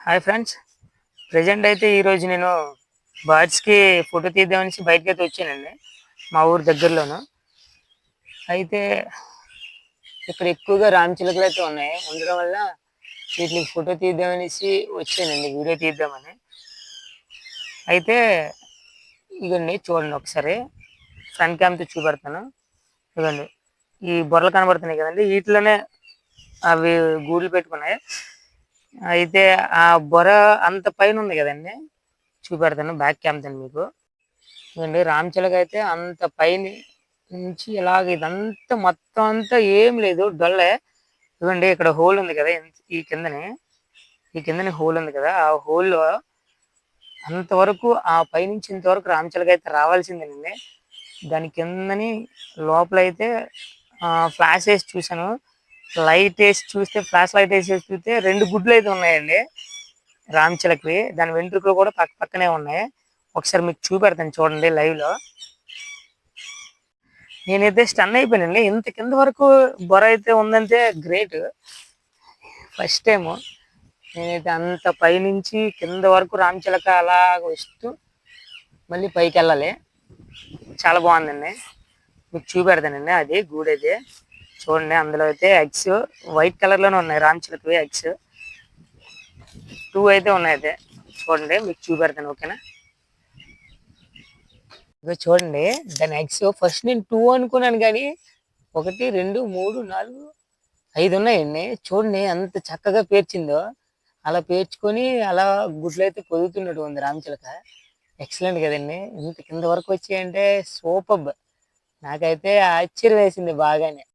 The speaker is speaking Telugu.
Hi friends. ప్రెజెంట్ అయితే ఈరోజు నేను బర్డ్స్కి ఫోటో తీద్దామనేసి బయటకైతే వచ్చానండి, మా ఊరు దగ్గరలోను. అయితే ఇక్కడ ఎక్కువగా రామచిలుకలు అయితే ఉన్నాయి, ఉండడం వల్ల వీటిని ఫోటో తీద్దామనేసి వచ్చానండి, వీడియో తీద్దామని. అయితే ఇదండి చూడండి ఒకసారి, ఫ్రంట్ క్యామ్తో చూపెడతాను. ఇదండి ఈ బొర్రలు కనబడుతున్నాయి కదండి, వీటిలోనే అవి గూడులు పెట్టుకున్నాయి. అయితే ఆ బొర అంత పైన ఉంది కదండి, చూపెడతాను బ్యాక్ క్యామ్తో మీకు. ఇదండి రామచిలక అయితే అంత పైన నుంచి ఇలాగ ఇదంతా మొత్తం అంతా ఏం లేదు, డొల్లే. ఇవ్వండి ఇక్కడ హోల్ ఉంది కదా, ఈ కిందని హోల్ ఉంది కదా, ఆ హోల్లో అంతవరకు ఆ పైనుంచి ఇంతవరకు రామచిలక అయితే రావాల్సిందేనండి. దాని కిందని లోపలైతే ఫ్లాష్ వేసి చూశాను, లైట్ వేసి చూస్తే, ఫ్లాష్ లైట్ వేసి చూస్తే 2 గుడ్లు అయితే ఉన్నాయండి రామచిలకవి. దాని వెంట్రుకలు కూడా పక్క పక్కనే ఉన్నాయి. ఒకసారి మీకు చూపెడతాను చూడండి లైవ్ లో. నేనైతే స్టన్ అయిపోయానండి, ఇంత కింద వరకు బొర అయితే ఉందంటే గ్రేట్. ఫస్ట్ టైము నేనైతే అంత పైనుంచి కింద వరకు రామచిలక అలా వస్తూ మళ్ళీ పైకి వెళ్ళాలి. చాలా బాగుందండి, మీకు చూపెడతానండి. అది గూడైతే చూడండి, అందులో అయితే ఎగ్స్ వైట్ కలర్ లోనే ఉన్నాయి, రామచిలకవి ఎగ్స్ 2 అయితే ఉన్నాయి. అయితే చూడండి మీకు చూపెడతాను, ఓకేనా. ఇక చూడండి దాని ఎగ్స్ ఫస్ట్ నేను 2 అనుకున్నాను, కానీ 1 2 3 4 5 ఉన్నాయండి. చూడండి ఎంత చక్కగా పేర్చిందో, అలా పేర్చుకొని అలా గుడ్లు అయితే పొదుగుతున్నట్టు ఉంది రామచిలక. ఎక్సలెంట్ కదండి, ఇంత కింద వరకు వచ్చాయంటే సూపర్. నాకైతే ఆశ్చర్యం వేసింది బాగానే.